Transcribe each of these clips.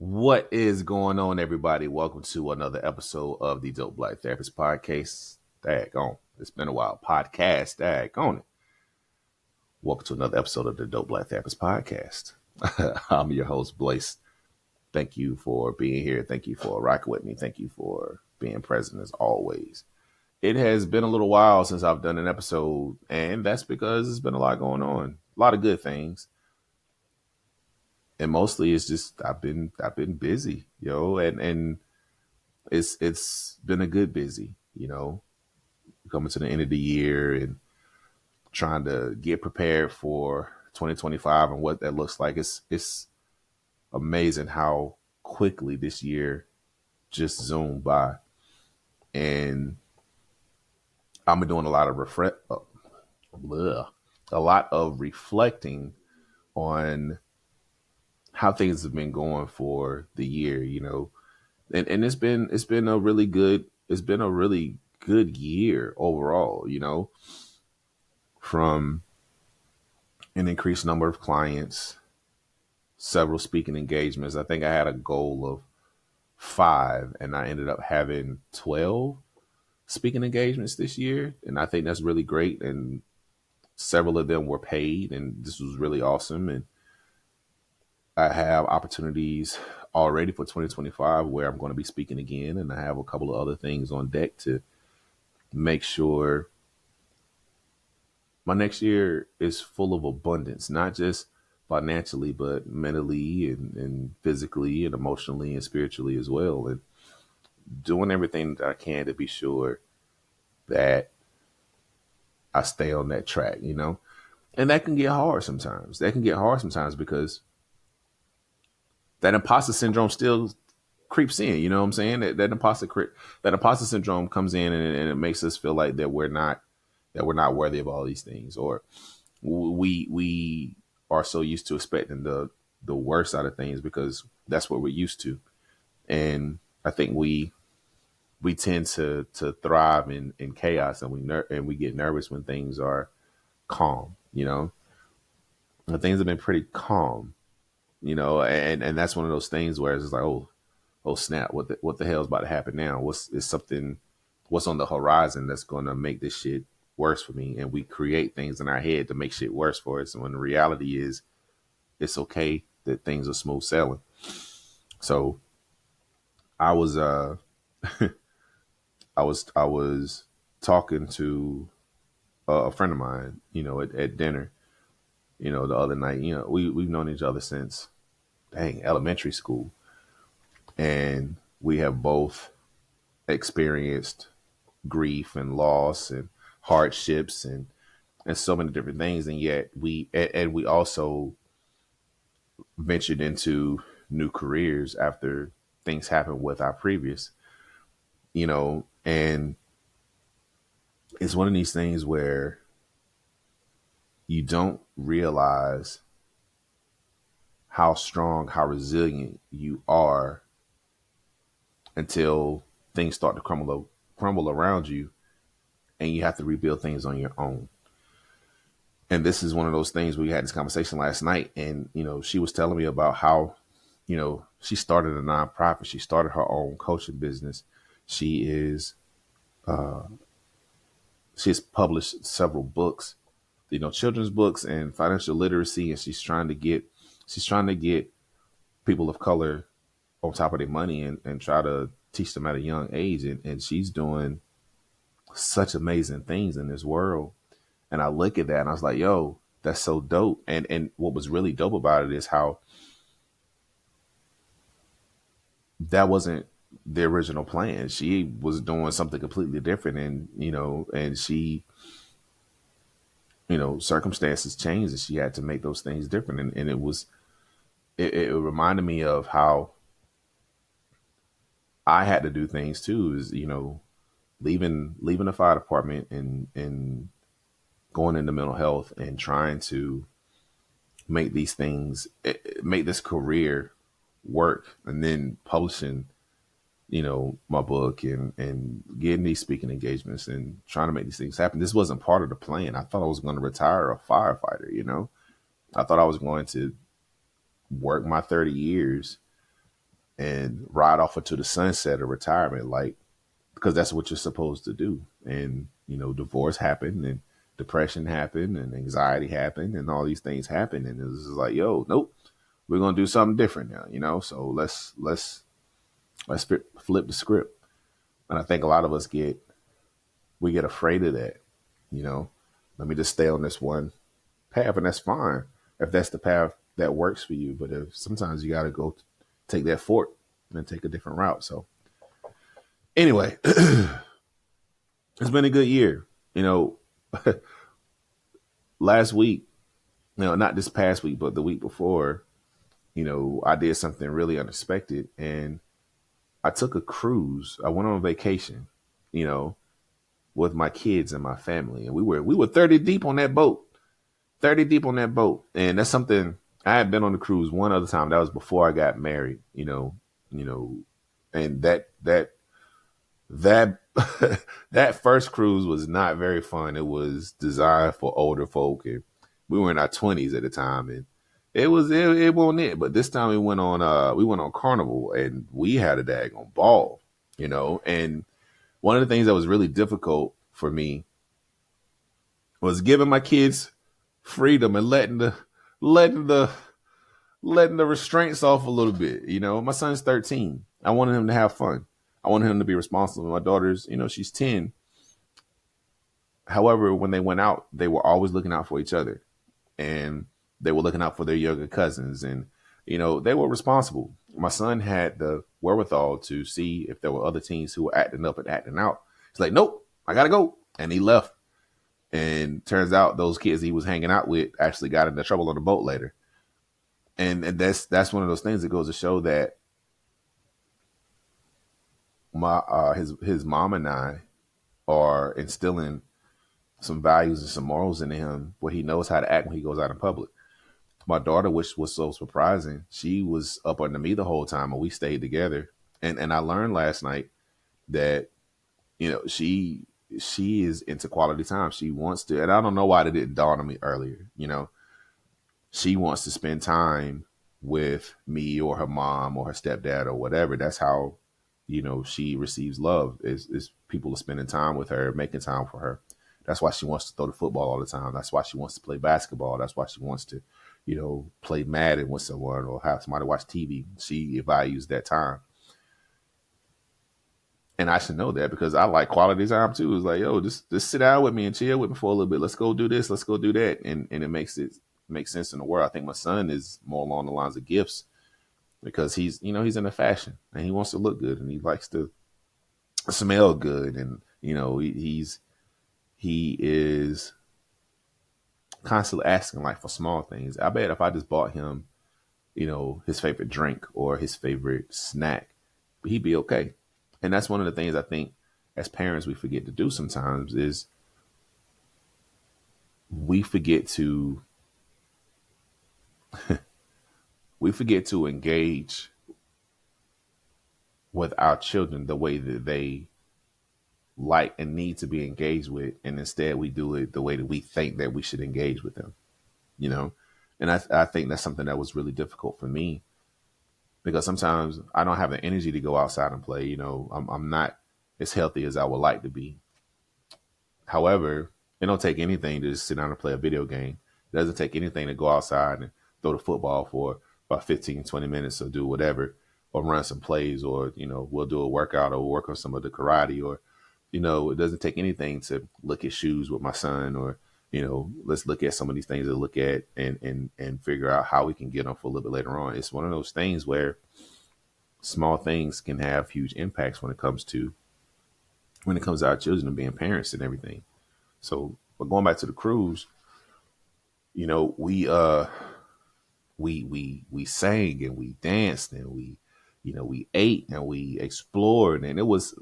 What is going on, everybody? Welcome to another episode of the Dope Black Therapist Podcast. Daggone. It's been a while. Podcast. Daggone it. Welcome to another episode of the Dope Black Therapist Podcast. I'm your host, Blaze. Thank you for being here. Thank you for rocking with me. Thank you for being present as always. It has been a little while since I've done an episode, and that's because there's been a lot going on. A lot of good things. And mostly it's just I've been busy, and it's been a good busy, coming to the end of the year and trying to get prepared for 2025 and what that looks like. It's amazing how quickly this year just zoomed by, and I've been doing a lot of reflecting on how things have been going for the year, and it's been a really good year overall, from an increased number of clients, several speaking engagements. I think I had a goal of 5 and I ended up having 12 speaking engagements this year. And I think that's really great. And several of them were paid, and this was really awesome. And I have opportunities already for 2025 where I'm going to be speaking again. And I have a couple of other things on deck to make sure my next year is full of abundance, not just financially, but mentally and physically and emotionally and spiritually as well. And doing everything that I can to be sure that I stay on that track, And that can get hard sometimes. Because that imposter syndrome still creeps in, you know what I'm saying? That imposter syndrome comes in, and it makes us feel like that we're not worthy of all these things, or we are so used to expecting the worst out of things because that's what we're used to. And I think we tend to thrive in chaos, and we get nervous when things are calm, And things have been pretty calm, and that's one of those things where it's just like, oh snap, what the hell is about to happen now? What's on the horizon that's going to make this shit worse for me? And we create things in our head to make shit worse for us. And when the reality is it's okay that things are smooth sailing. So I was, I was talking to a friend of mine, at dinner, the other night. We've known each other since elementary school, and we have both experienced grief and loss and hardships and so many different things, and yet we also ventured into new careers after things happened with our previous, and it's one of these things where you don't realize how strong, how resilient you are until things start to crumble around you, and you have to rebuild things on your own. And this is one of those things. We had this conversation last night, and she was telling me about how she started a nonprofit. She started her own coaching business. She has published several books, children's books and financial literacy, and she's trying to get people of color on top of their money and try to teach them at a young age. And she's doing such amazing things in this world. And I look at that and I was like, yo, that's so dope. And what was really dope about it is how that wasn't the original plan. She was doing something completely different. And she, circumstances changed and she had to make those things different. And it reminded me of how I had to do things too, is, leaving the fire department and going into mental health and trying to make this career work, and then publishing, my book and getting these speaking engagements and trying to make these things happen. This wasn't part of the plan. I thought I was going to retire a firefighter, I thought I was going to work my 30 years and ride off into the sunset of retirement, like, because that's what you're supposed to do. And, divorce happened, and depression happened, and anxiety happened, and all these things happened. And it was just like, yo, nope, we're going to do something different now, so let's flip the script. And I think a lot of us we get afraid of that. you know, Let me just stay on this one path, and that's fine if that's the path that works for you. But if sometimes you got to go take that fork and take a different route. So anyway, it's been a good year. Last week, not this past week, but the week before, I did something really unexpected, and I took a cruise. I went on vacation, you know, with my kids and my family, and we were 30 deep on that boat. 30 deep on that boat. And that's something I had been on the cruise one other time. That was before I got married, and that that first cruise was not very fun. It was designed for older folk, and we were in our 20s at the time, and it wasn't it. But this time we went on Carnival, and we had a daggone ball, and one of the things that was really difficult for me was giving my kids freedom and letting the restraints off a little bit. My son's 13. I wanted him to have fun. I wanted him to be responsible. My daughter's, she's 10. However, when they went out, they were always looking out for each other, and they were looking out for their younger cousins, and they were responsible. My son had the wherewithal to see if there were other teens who were acting up and acting out. He's like, nope, I gotta go, and he left. And turns out those kids he was hanging out with actually got into trouble on the boat later. And that's one of those things that goes to show that his mom and I are instilling some values and some morals in him, where he knows how to act when he goes out in public. My daughter, which was so surprising, she was up under me the whole time, and we stayed together. And I learned last night that she is into quality time. She wants to, and I don't know why it didn't dawn on me earlier. She wants to spend time with me or her mom or her stepdad or whatever. That's how, she receives love is people are spending time with her, making time for her. That's why she wants to throw the football all the time. That's why she wants to play basketball. That's why she wants to, play Madden with someone or have somebody watch TV. She values that time. And I should know that because I like quality time too. It's like, yo, just sit down with me and chill with me for a little bit. Let's go do this. Let's go do that. And it makes sense in the world. I think my son is more along the lines of gifts because he's into fashion and he wants to look good and he likes to smell good. And, he is constantly asking like for small things. I bet if I just bought him, his favorite drink or his favorite snack, he'd be okay. And that's one of the things I think as parents we forget to do sometimes is we forget to engage with our children the way that they like and need to be engaged with, and instead we do it the way that we think that we should engage with them. And I think that's something that was really difficult for me because sometimes I don't have the energy to go outside and play. I'm not as healthy as I would like to be. However, it don't take anything to just sit down and play a video game. It doesn't take anything to go outside and throw the football for about 15, 20 minutes or do whatever, or run some plays, or, we'll do a workout or work on some of the karate, or, it doesn't take anything to look at shoes with my son, or, let's look at some of these things to look at and figure out how we can get them for a little bit later on. It's one of those things where small things can have huge impacts when it comes to our children and being parents and everything. So, but going back to the cruise, we sang and we danced and we ate and we explored, and it was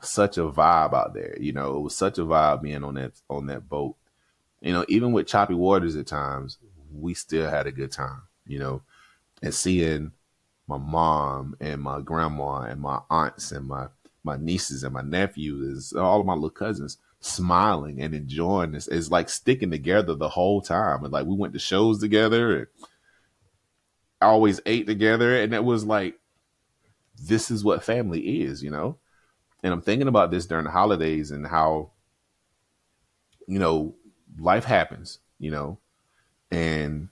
such a vibe out there. It was such a vibe being on that boat. Even with choppy waters at times, we still had a good time, and seeing my mom and my grandma and my aunts and my nieces and my nephews, and all of my little cousins smiling and enjoying this. It's like sticking together the whole time. And like we went to shows together and always ate together. And it was like, this is what family is, And I'm thinking about this during the holidays and how, you know, life happens, and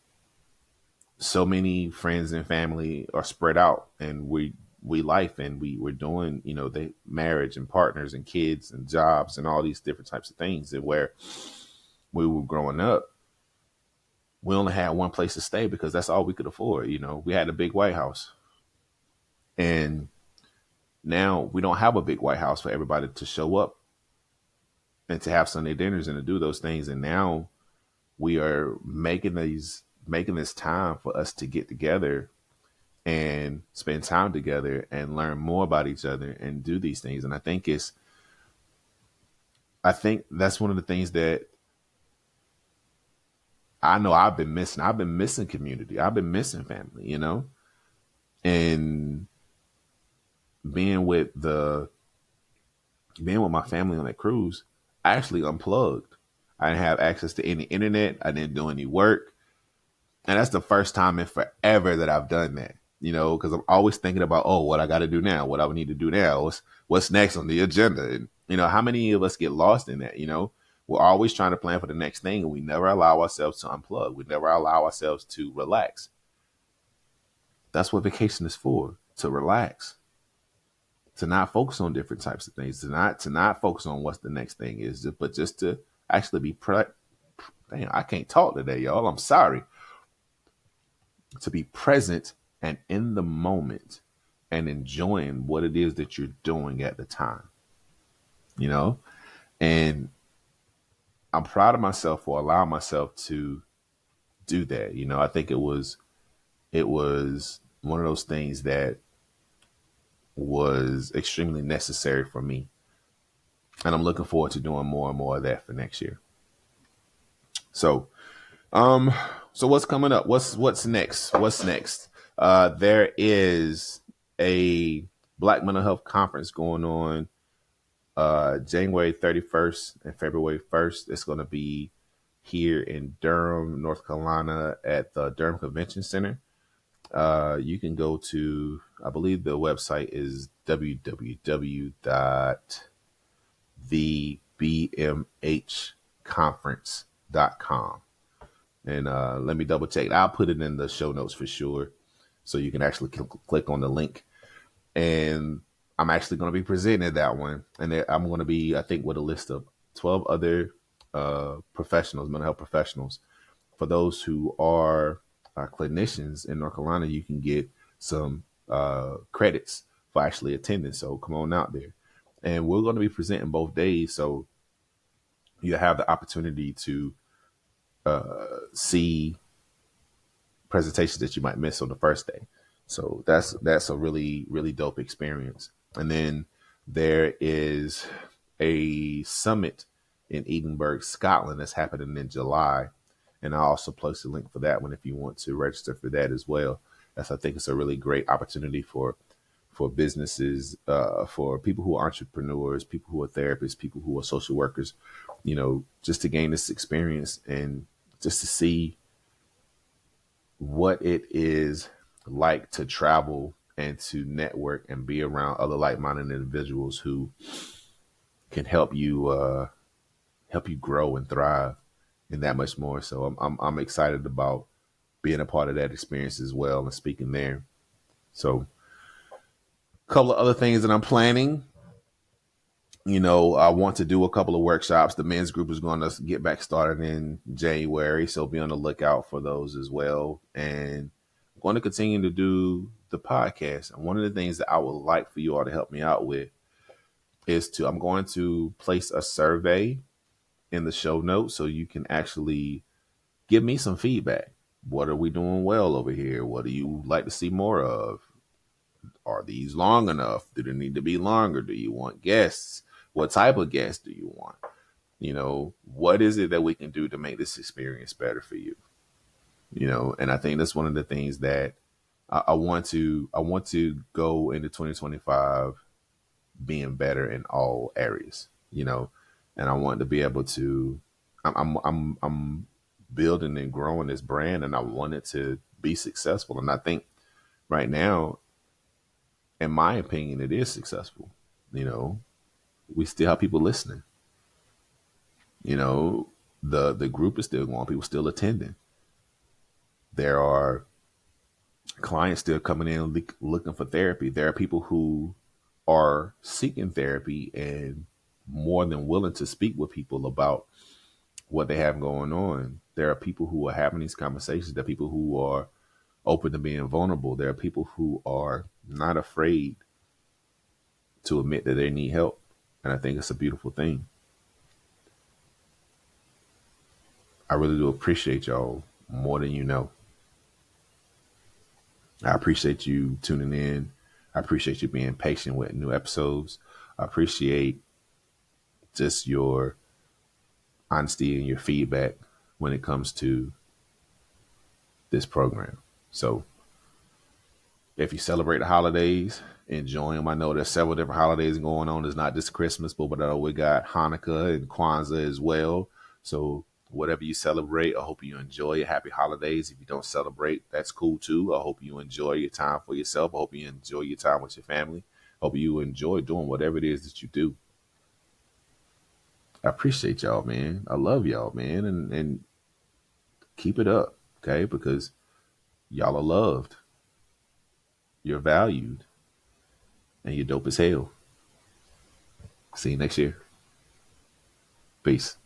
so many friends and family are spread out, and we life, and we're doing, they marriage and partners and kids and jobs and all these different types of things. And where we were growing up, we only had one place to stay because that's all we could afford. We had a big White House, and now we don't have a big White House for everybody to show up and to have Sunday dinners and to do those things. And now we are making this time for us to get together and spend time together and learn more about each other and do these things. And I think that's one of the things that I know I've been missing. I've been missing community. I've been missing family, and being with my family on that cruise, I actually unplugged. I didn't have access to any internet. I didn't do any work. And that's the first time in forever that I've done that, because I'm always thinking about, oh, what I got to do now, what I would need to do now, what's next on the agenda. And, how many of us get lost in that, We're always trying to plan for the next thing, and we never allow ourselves to unplug. We never allow ourselves to relax. That's what vacation is for, to relax, to not focus on different types of things, to not focus on what the next thing is, but just to actually be damn, I can't talk today, y'all. I'm sorry. To be present and in the moment and enjoying what it is that you're doing at the time, and I'm proud of myself for allowing myself to do that. I think it was one of those things that was extremely necessary for me. And I'm looking forward to doing more and more of that for next year. So, so what's coming up? What's next? What's next? There is a Black Mental Health Conference going on January 31st and February 1st. It's going to be here in Durham, North Carolina at the Durham Convention Center. You can go to, I believe the website is www.thebmhconference.com. And let me double check. I'll put it in the show notes for sure, so you can actually click on the link. And I'm actually going to be presenting at that one. And I'm going to be, I think, with a list of 12 other professionals, mental health professionals. For those who are clinicians in North Carolina, you can get some credits for actually attending. So come on out there. And we're going to be presenting both days. So you have the opportunity to see presentations that you might miss on the first day. So that's a really, really dope experience. And then there is a summit in Edinburgh, Scotland that's happening in July. And I also post a link for that one if you want to register for that as well. I think it's a really great opportunity for businesses, for people who are entrepreneurs, people who are therapists, people who are social workers, just to gain this experience and just to see what it is like to travel and to network and be around other like-minded individuals who can help you grow and thrive and that much more. So I'm excited about being a part of that experience as well and speaking there. So a couple of other things that I'm planning. I want to do a couple of workshops. The men's group is going to get back started in January, so be on the lookout for those as well. And I'm going to continue to do the podcast. And one of the things that I would like for you all to help me out with is I'm going to place a survey in the show notes so you can actually give me some feedback. What are we doing well over here? What do you like to see more of? Are these long enough? Do they need to be longer? Do you want guests? What type of guests do you want? What is it that we can do to make this experience better for you? And I think that's one of the things that I want to go into 2025 being better in all areas, and I want to be able to, I'm building and growing this brand, and I want it to be successful. And I think right now, in my opinion, it is successful. You know, we still have people listening. You know, the group is still going, people still attending. There are clients still coming in looking for therapy. There are people who are seeking therapy and more than willing to speak with people about what they have going on. There are people who are having these conversations. There are people who are open to being vulnerable. There are people who are not afraid to admit that they need help. And I think it's a beautiful thing. I really do appreciate y'all more than you know. I appreciate you tuning in. I appreciate you being patient with new episodes. I appreciate just your honesty and your feedback when it comes to this program. So if you celebrate the holidays, enjoy them. I know there's several different holidays going on. It's not just Christmas, but we got Hanukkah and Kwanzaa as well. So whatever you celebrate, I hope you enjoy it. Happy holidays. If you don't celebrate, that's cool too. I hope you enjoy your time for yourself. I hope you enjoy your time with your family. I hope you enjoy doing whatever it is that you do. I appreciate y'all, man. I love y'all, man. And keep it up, okay? Because y'all are loved. You're valued. And you're dope as hell. See you next year. Peace.